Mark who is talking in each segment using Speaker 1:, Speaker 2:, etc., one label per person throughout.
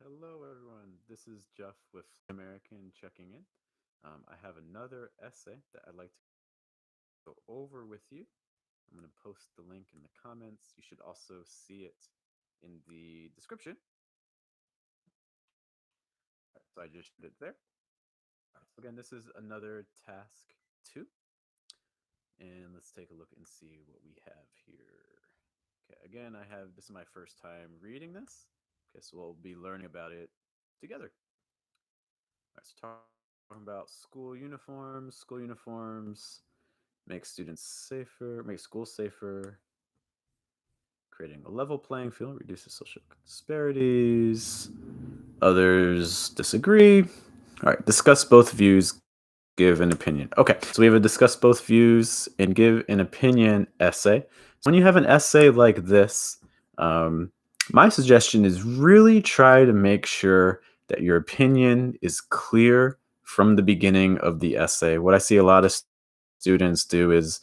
Speaker 1: Hello, everyone. This is Jeff with American checking in. I have another essay that I'd like to go over with you. I'm going to post the link in the comments. You should also see it in the description. So I just put it there. So again, this is another task 2. And let's take a look and see what we have here. Okay, again, this is my first time reading this. Okay, so we'll be learning about it together. All right, so talking about school uniforms. School uniforms make students safer, make schools safer, creating a level playing field, reduces social disparities. Others disagree. All right, discuss both views, give an opinion. Okay, so we have a discuss both views and give an opinion essay. So when you have an essay like this, um, my suggestion is really try to make sure that your opinion is clear from the beginning of the essay. What I see a lot of students do is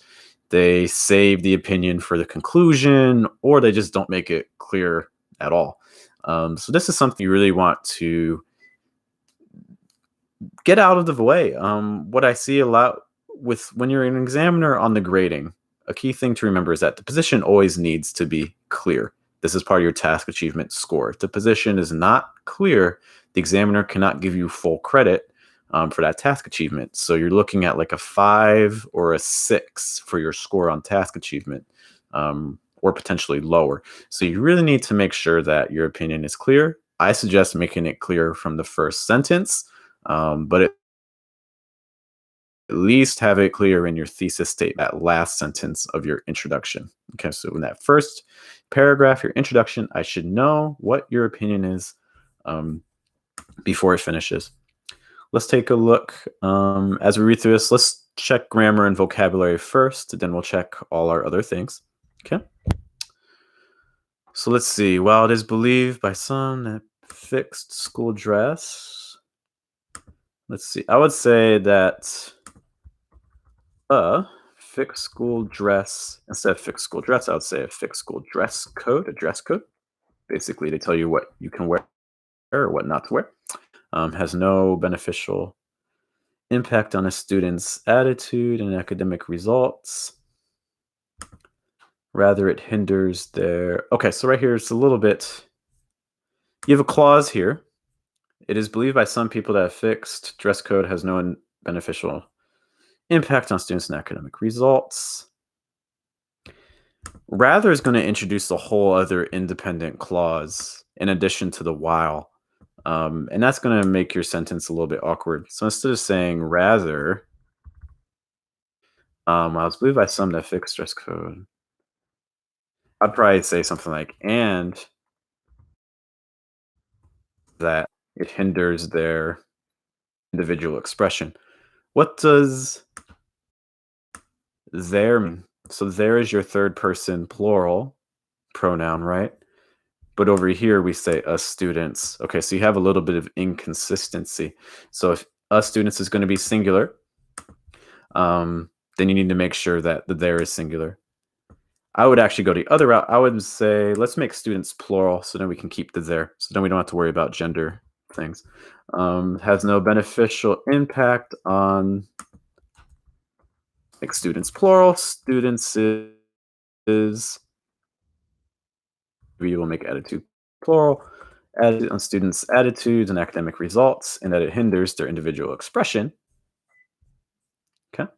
Speaker 1: they save the opinion for the conclusion, or they just don't make it clear at all. So this is something you really want to get out of the way. What I see a lot with when you're an examiner on the grading, a key thing to remember is that the position always needs to be clear. This is part of your task achievement score. If the position is not clear, the examiner cannot give you full credit for that task achievement. So you're looking at like a 5 or a 6 for your score on task achievement, or potentially lower. So you really need to make sure that your opinion is clear. I suggest making it clear from the first sentence, but at least have it clear in your thesis statement, that last sentence of your introduction. Okay, so in that first paragraph, your introduction, I should know what your opinion is before it finishes. Let's take a look. As we read through this, let's check grammar and vocabulary first, then we'll check all our other things. Okay. So let's see. While it is believed by some that fixed school dress, let's see. I would say that fixed school dress, instead of fixed school dress, I would say a fixed school dress code, a dress code. Basically, they tell you what you can wear or what not to wear. Has no beneficial impact on a student's attitude and academic results. Rather, it hinders their. Okay, so right here, it's a little bit. You have a clause here. It is believed by some people that a fixed dress code has no beneficial impact on students' and academic results. Rather is going to introduce a whole other independent clause in addition to the while. And that's going to make your sentence a little bit awkward. So instead of saying rather, I was believed by some that fixed dress code, I'd probably say something like, and that it hinders their individual expression. What does there mean? So there is your third person plural pronoun, right? But over here we say us students. Okay, so you have a little bit of inconsistency. So if us students is going to be singular, then you need to make sure that the there is singular. I would actually go the other route. I would say let's make students plural, so then we can keep the there. So then we don't have to worry about gender things. Has no beneficial impact on like students plural. Students is we will make attitude plural. Attitude on students' attitudes and academic results, and that it hinders their individual expression. Okay.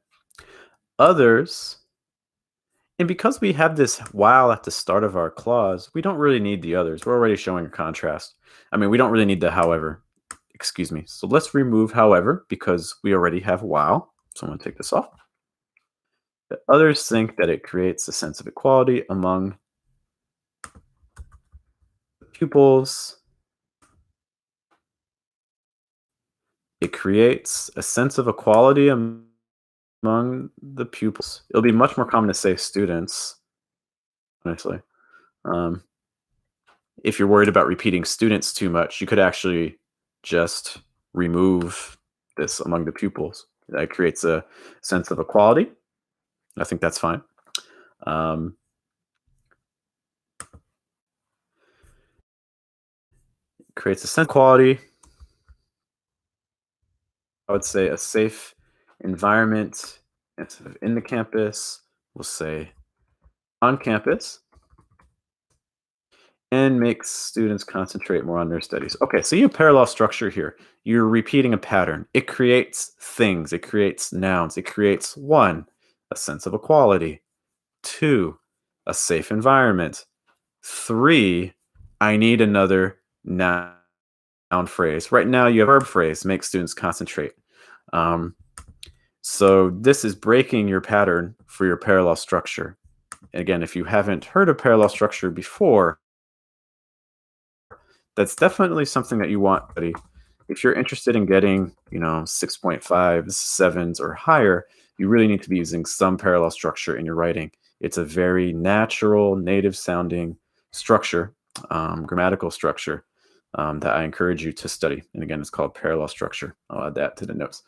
Speaker 1: Others, and because we have this while at the start of our clause, we don't really need the others. We're already showing a contrast. I mean, we don't really need the however. Excuse me. So let's remove however because we already have while. So I'm going to take this off. The others think that it creates a sense of equality among pupils. It creates a sense of equality among the pupils. It'll be much more common to say students, honestly. Um, if you're worried about repeating students too much, you could actually just remove this among the pupils. That creates a sense of equality. I think that's fine. creates a sense of quality. I would say a safe environment instead of in the campus. We'll say on campus and makes students concentrate more on their studies. Okay, so you have parallel structure here. You're repeating a pattern. It creates things, it creates nouns, it creates one, a sense of equality, two, a safe environment, three, I need another noun phrase. Right now, you have verb phrase, make students concentrate. So this is breaking your pattern for your parallel structure. Again, if you haven't heard of parallel structure before, that's definitely something that you want, buddy. If you're interested in getting, 6.5, 7s or higher, you really need to be using some parallel structure in your writing. It's a very natural, native sounding structure, grammatical structure that I encourage you to study. And again, it's called parallel structure. I'll add that to the notes.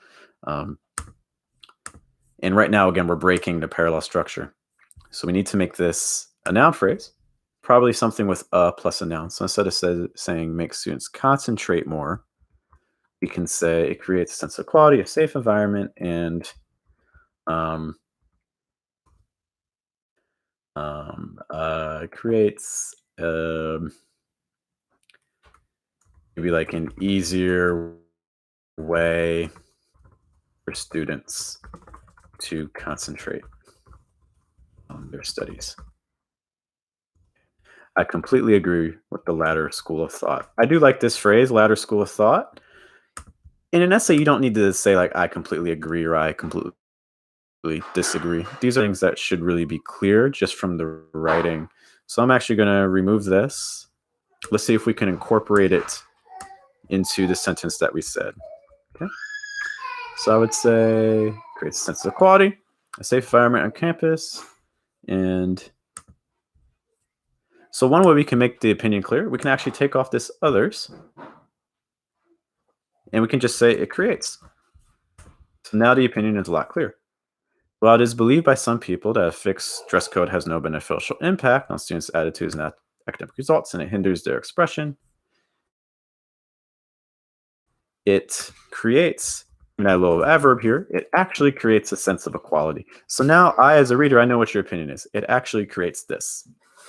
Speaker 1: And right now, again, we're breaking the parallel structure. So we need to make this a noun phrase, probably something with a plus a noun. So instead of saying make students concentrate more, we can say it creates a sense of quality, a safe environment, and creates maybe like an easier way for students to concentrate on their studies. I completely agree with the latter school of thought. I do like this phrase, latter school of thought. In an essay, you don't need to say like I completely agree or I completely disagree. These are things that should really be clear just from the writing. So I'm actually going to remove this. Let's see if we can incorporate it into the sentence that we said. Okay. So I would say creates a sense of equality, a safe environment on campus, and so one way we can make the opinion clear, we can actually take off this others, and we can just say it creates. So now the opinion is a lot clearer. While it is believed by some people that a fixed dress code has no beneficial impact on students' attitudes and academic results, and it hinders their expression, it creates, in that little adverb here, it actually creates a sense of equality. So now I, as a reader, I know what your opinion is. It actually creates this.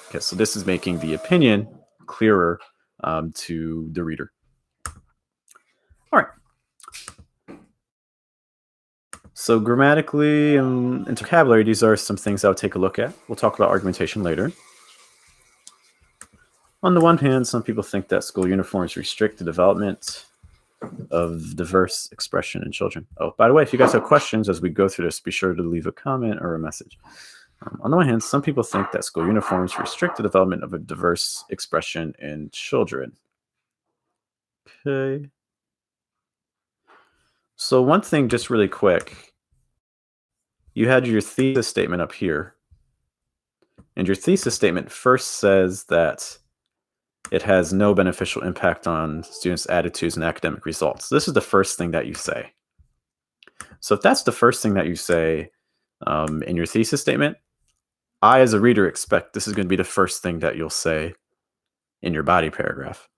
Speaker 1: Okay, so this is making the opinion clearer to the reader. All right. So grammatically and vocabulary, these are some things I'll take a look at. We'll talk about argumentation later. On the one hand, some people think that school uniforms restrict the development of diverse expression in children. Oh, by the way, if you guys have questions as we go through this, be sure to leave a comment or a message. On the one hand, some people think that school uniforms restrict the development of a diverse expression in children. Okay. So one thing, just really quick, you had your thesis statement up here. And your thesis statement first says that it has no beneficial impact on students' attitudes and academic results. This is the first thing that you say. So if that's the first thing that you say in your thesis statement, I, as a reader, expect this is going to be the first thing that you'll say in your body paragraph.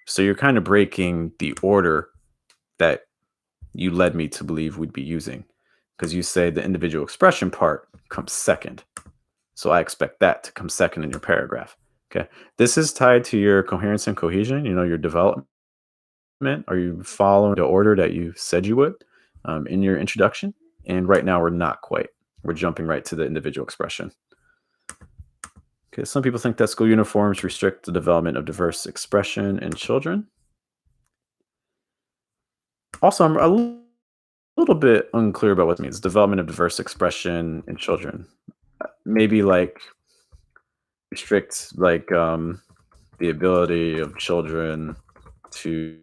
Speaker 1: So you're kind of breaking the order that you led me to believe we'd be using, because you say the individual expression part comes second. So I expect that to come second in your paragraph. Okay. This is tied to your coherence and cohesion, your development. Are you following the order that you said you would in your introduction? And right now we're not quite. We're jumping right to the individual expression. Okay, some people think that school uniforms restrict the development of diverse expression in children. Also, I'm a little bit unclear about what it means, development of diverse expression in children. Maybe like restrict like the ability of children to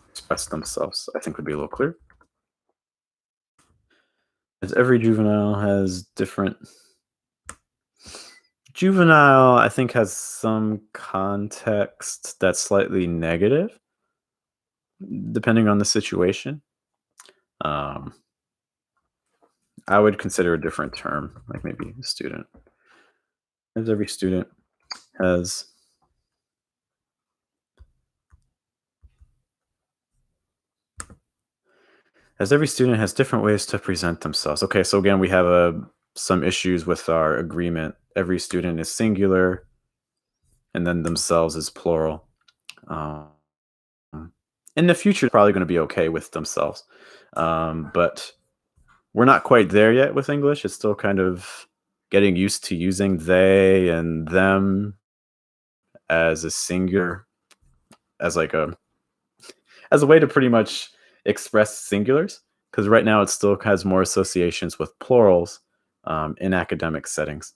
Speaker 1: express themselves, I think would be a little clear. As every juvenile has different. Juvenile, I think, has some context that's slightly negative, depending on the situation. I would consider a different term, like maybe student. As every student has as every student has different ways to present themselves. Okay, so again, we have some issues with our agreement. Every student is singular, and then themselves is plural. Um, in the future, probably going to be okay with themselves, but we're not quite there yet with English. It's still kind of getting used to using they and them as a singular, as like a way to pretty much express singulars. Because right now it still has more associations with plurals in academic settings.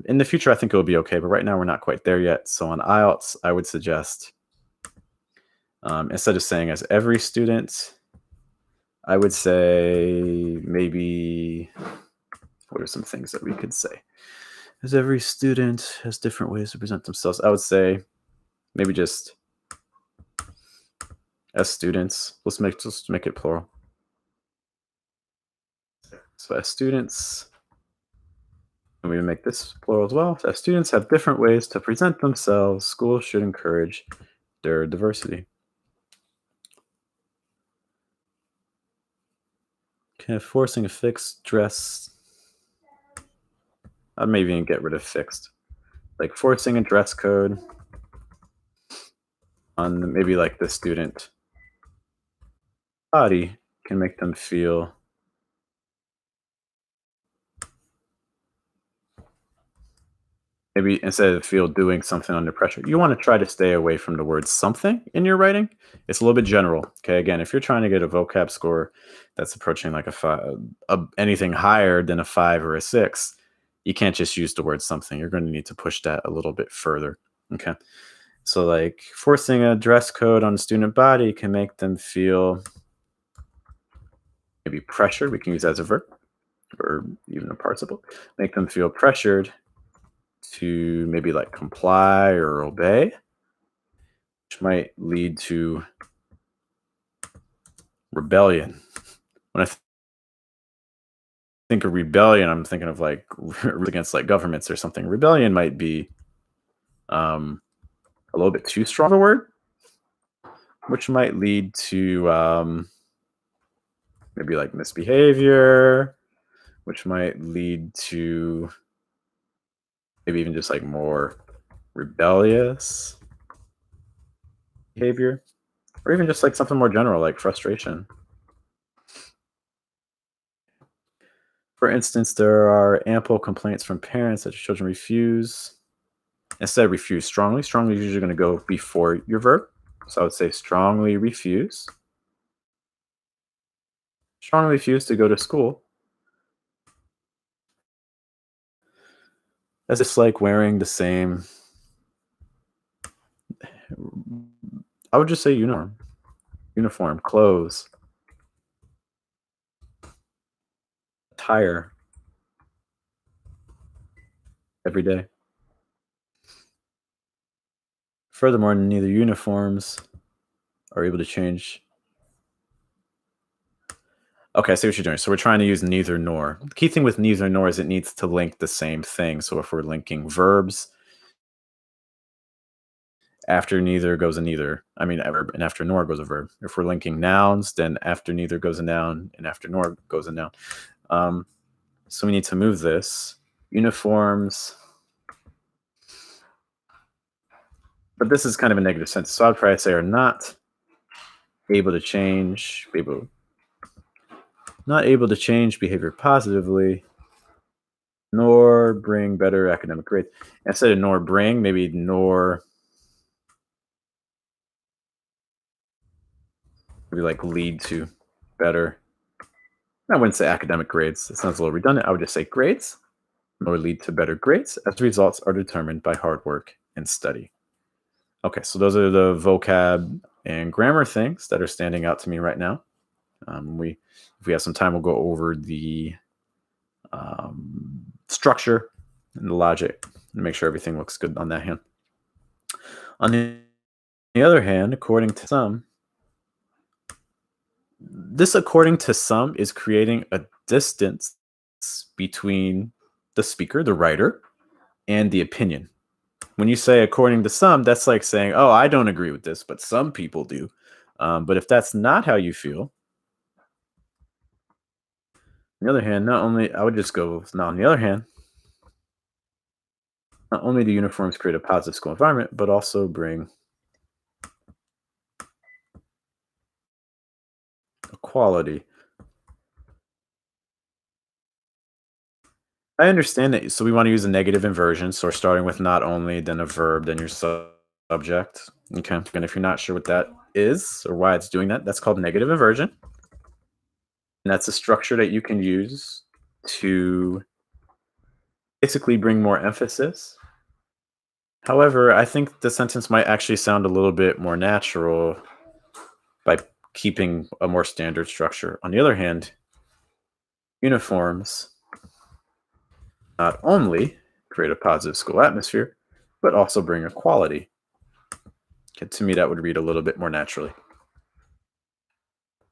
Speaker 1: In the future, I think it will be okay, but right now we're not quite there yet. So on IELTS, I would suggest instead of saying as every student, I would say maybe what are some things that we could say? As every student has different ways to present themselves, I would say maybe just as students. Let's make it plural. So as students, and we make this plural as well. As students have different ways to present themselves, schools should encourage their diversity. Okay, forcing a fixed dress. I'd maybe even get rid of fixed. Like forcing a dress code on maybe like the student body can make them feel maybe instead of feel doing something under pressure. You want to try to stay away from the word something in your writing. It's a little bit general. Okay, again, if you're trying to get a vocab score that's approaching like a five, anything higher than a 5 or a 6, you can't just use the word something. You're going to need to push that a little bit further. Okay. So, like forcing a dress code on a student body can make them feel maybe pressured. We can use that as a verb or even a participle. Make them feel pressured to maybe like comply or obey, which might lead to rebellion. When think of rebellion, I'm thinking of like against like governments or something. Rebellion might be a little bit too strong a word, which might lead to maybe like misbehavior, which might lead to maybe even just like more rebellious behavior, or even just like something more general like frustration. For instance, there are ample complaints from parents that children refuse. Instead of refuse strongly, strongly is usually going to go before your verb. So I would say strongly refuse. Strongly refuse to go to school. As it's like wearing the same, I would just say uniform, clothes, attire every day. Furthermore, neither uniforms are able to change. Okay, I see what you're doing. So we're trying to use neither nor. The key thing with neither nor is it needs to link the same thing. So if we're linking verbs, after neither goes a neither. I mean, a verb, and after nor goes a verb. If we're linking nouns, then after neither goes a noun, and after nor goes a noun. So we need to move this. Uniforms. But this is kind of a negative sense. So I'd probably say are not able to change, not able to change behavior positively, nor bring better academic grades. Instead of nor bring, maybe nor maybe like lead to better. I wouldn't say academic grades. It sounds a little redundant. I would just say grades, nor lead to better grades, as results are determined by hard work and study. Okay, so those are the vocab and grammar things that are standing out to me right now. If we have some time, we'll go over the structure and the logic and make sure everything looks good on that hand. On the other hand, according to some, is creating a distance between the speaker, the writer, and the opinion. When you say according to some, that's like saying, oh, I don't agree with this, but some people do. But if that's not how you feel, On the other hand, not only I would just go with now on the other hand, not only do uniforms create a positive school environment, but also bring equality. I understand that. So we want to use a negative inversion. So we're starting with not only, then a verb, then your subject. Okay. And if you're not sure what that is or why it's doing that, that's called negative inversion. And that's a structure that you can use to basically bring more emphasis. However, I think the sentence might actually sound a little bit more natural by keeping a more standard structure. On the other hand, uniforms not only create a positive school atmosphere, but also bring equality. Okay, to me, that would read a little bit more naturally.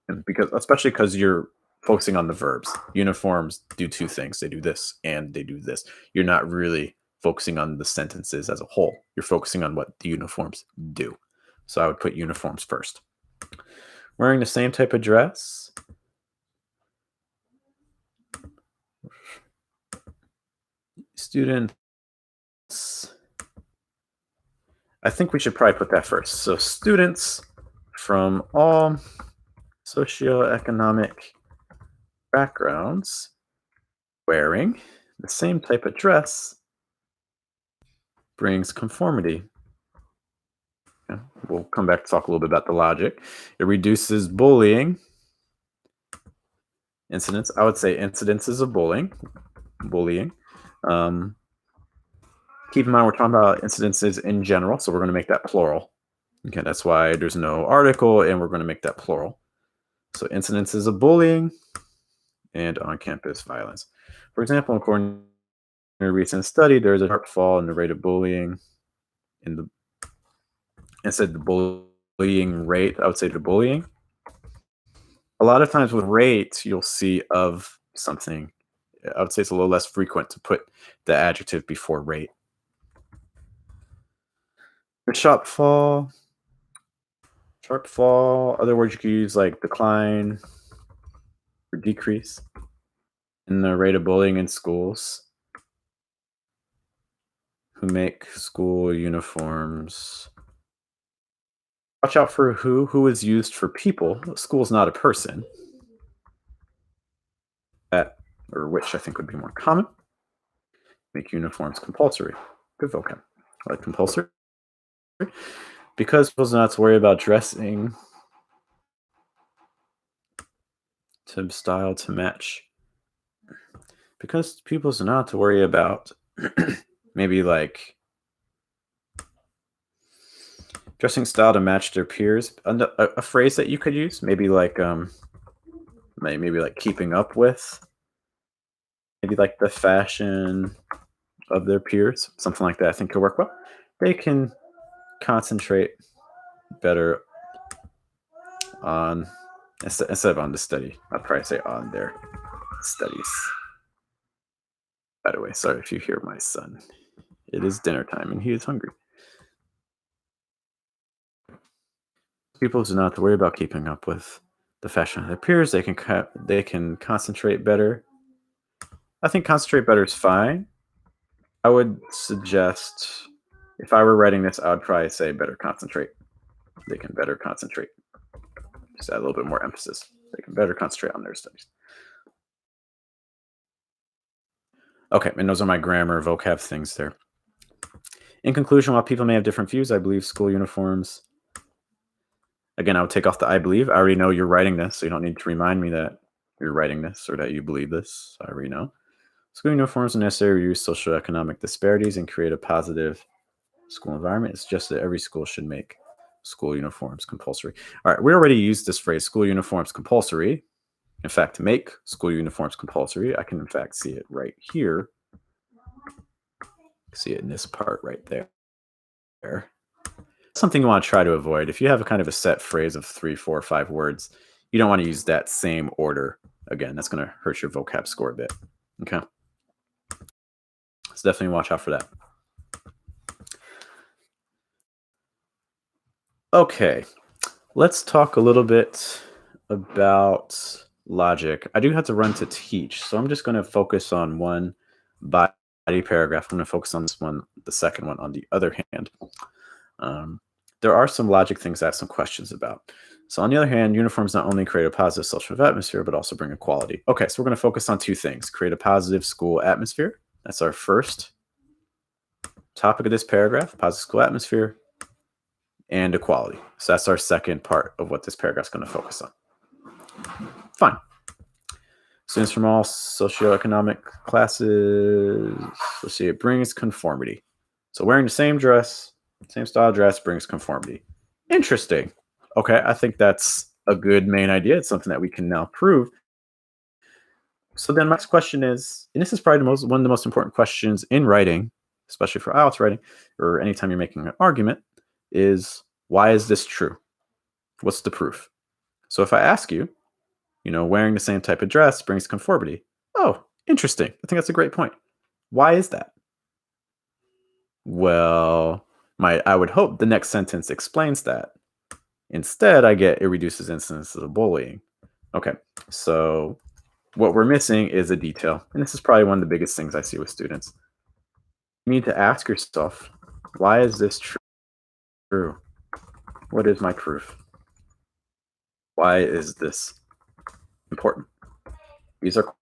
Speaker 1: And especially because you're focusing on the verbs. Uniforms do two things. They do this and they do this. You're not really focusing on the sentences as a whole. You're focusing on what the uniforms do. So I would put uniforms first. Wearing the same type of dress. Students. I think we should probably put that first. So students from all socioeconomic backgrounds wearing the same type of dress brings conformity. Yeah, we'll come back to talk a little bit about the logic. It reduces bullying incidents. I would say incidences of bullying. Keep in mind we're talking about incidences in general, so we're going to make that plural. Okay, that's why there's no article, and we're going to make that plural. So incidences of bullying and on-campus violence. For example, according to a recent study, there's a sharp fall in the rate of bullying instead of the bullying rate, I would say the bullying. A lot of times with rate, you'll see of something. I would say it's a little less frequent to put the adjective before rate. The sharp fall, other words you could use like decline or decrease in the rate of bullying in schools. Who make school uniforms. Watch out for who is used for people. School's not a person. That, or which I think would be more common. Make uniforms compulsory. Good vocab. I like compulsory. Because people's not to worry about dressing to style to match. Because people's not to worry about maybe like dressing style to match their peers. A phrase that you could use, maybe like keeping up with, maybe like the fashion of their peers, something like that. I think could work well. They can concentrate better on instead of on the study. I'd probably say on their studies. By the way, sorry if you hear my son. It is dinner time and he is hungry. People do not have to worry about keeping up with the fashion of their peers. They can concentrate better. I think concentrate better is fine. I would suggest if I were writing this, I would probably say better concentrate. They can better concentrate. Just add a little bit more emphasis. They can better concentrate on their studies. Okay, and those are my grammar vocab things there. In conclusion, while people may have different views, I believe school uniforms. Again, I would take off the I believe. I already know you're writing this, so you don't need to remind me that you're writing this or that you believe this. I already know. School uniforms are necessary to reduce socioeconomic disparities and create a positive school environment. It's just that every school should make school uniforms compulsory. All right, we already used this phrase, school uniforms compulsory. In fact, to make school uniforms compulsory, I can in fact see it right here. See it in this part right there. Something you want to try to avoid. If you have a kind of a set phrase of 3, 4, 5 words, you don't want to use that same order. Again, that's going to hurt your vocab score a bit. Okay. So definitely watch out for that. Okay. Let's talk a little bit about logic. I do have to run to teach, so I'm just going to focus on one body paragraph. I'm going to focus on this one, the second one on the other hand. There are some logic things I have some questions about. So on the other hand, uniforms not only create a positive social atmosphere, but also bring equality. Okay, so we're going to focus on two things. Create a positive school atmosphere. That's our first topic of this paragraph, positive school atmosphere, and equality. So that's our second part of what this paragraph is going to focus on. Fine. Students from all socioeconomic classes, let's see, it brings conformity. So wearing the same dress, same style dress brings conformity. Interesting. Okay, I think that's a good main idea. It's something that we can now prove. So then my next question is, and this is probably one of the most important questions in writing, especially for IELTS writing, or anytime you're making an argument, is why is this true? What's the proof? So if I ask you, wearing the same type of dress brings conformity. Oh, interesting. I think that's a great point. Why is that? Well, I would hope the next sentence explains that. Instead, I get it reduces instances of bullying. Okay, so what we're missing is a detail. And this is probably one of the biggest things I see with students. You need to ask yourself, why is this true? What is my proof? Why is this important? These are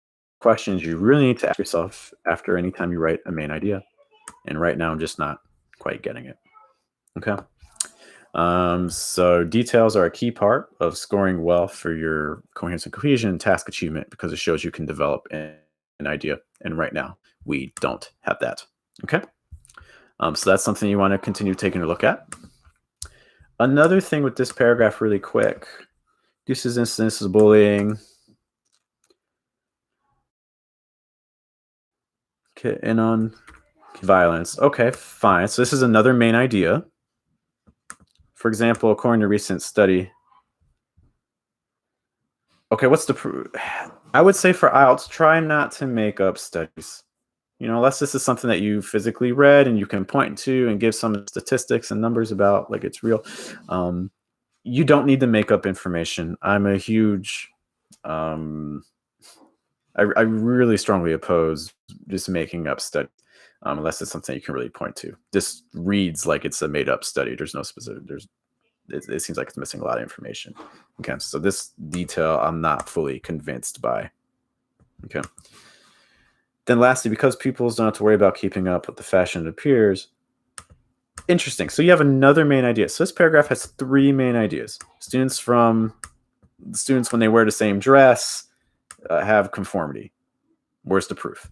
Speaker 1: questions you really need to ask yourself after any time you write a main idea. And right now, I'm just not quite getting it. Okay. So details are a key part of scoring well for your coherence and cohesion task achievement because it shows you can develop an idea. And right now, we don't have that. Okay. So that's something you want to continue taking a look at. Another thing with this paragraph really quick, reduces instances of bullying. Okay, and on violence. Okay, fine. So this is another main idea. For example, according to a recent study. Okay, what's the proof? I would say for IELTS, try not to make up studies. Unless this is something that you physically read and you can point to and give some statistics and numbers about, like it's real. You don't need to make up information. I'm a huge, I really strongly oppose just making up studies, unless it's something you can really point to. This reads like it's a made up study. There's no specific, it seems like it's missing a lot of information. Okay, so this detail I'm not fully convinced by. Okay. Then lastly, because pupils don't have to worry about keeping up with the fashion it appears. Interesting. So you have another main idea. So this paragraph has three main ideas. Students, when they wear the same dress, have conformity. Where's the proof?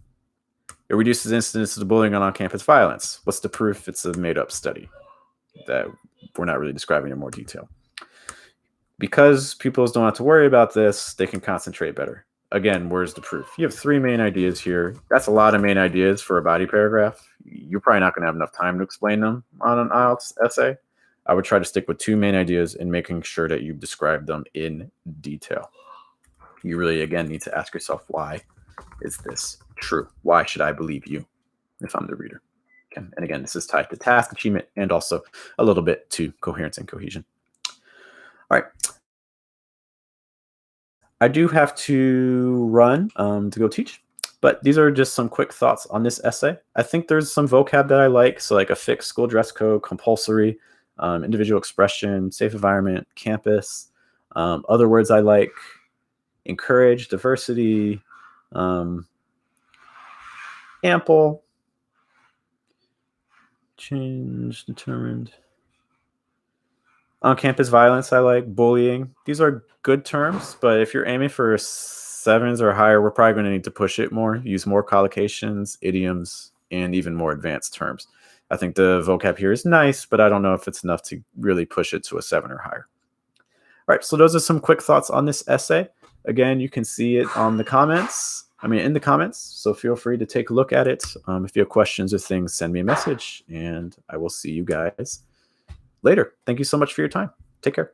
Speaker 1: It reduces incidents of bullying and on-campus violence. What's the proof? It's a made-up study that we're not really describing in more detail. Because pupils don't have to worry about this, they can concentrate better. Again, where's the proof? You have three main ideas here. That's a lot of main ideas for a body paragraph. You're probably not going to have enough time to explain them on an IELTS essay. I would try to stick with two main ideas and making sure that you describe them in detail. You really, again, need to ask yourself, why is this true? Why should I believe you if I'm the reader? Okay. And again, this is tied to task achievement and also a little bit to coherence and cohesion. All right. I do have to run to go teach, but these are just some quick thoughts on this essay. I think there's some vocab that I like. So like a fixed school dress code, compulsory, individual expression, safe environment, campus. Other words I like, encourage, diversity, ample, change, determined. On-campus violence, I like. Bullying. These are good terms, but if you're aiming for 7s or higher, we're probably going to need to push it more, use more collocations, idioms, and even more advanced terms. I think the vocab here is nice, but I don't know if it's enough to really push it to a 7 or higher. All right, so those are some quick thoughts on this essay. Again, you can see it in the comments. So feel free to take a look at it. If you have questions or things, send me a message, and I will see you guys later. Thank you so much for your time. Take care.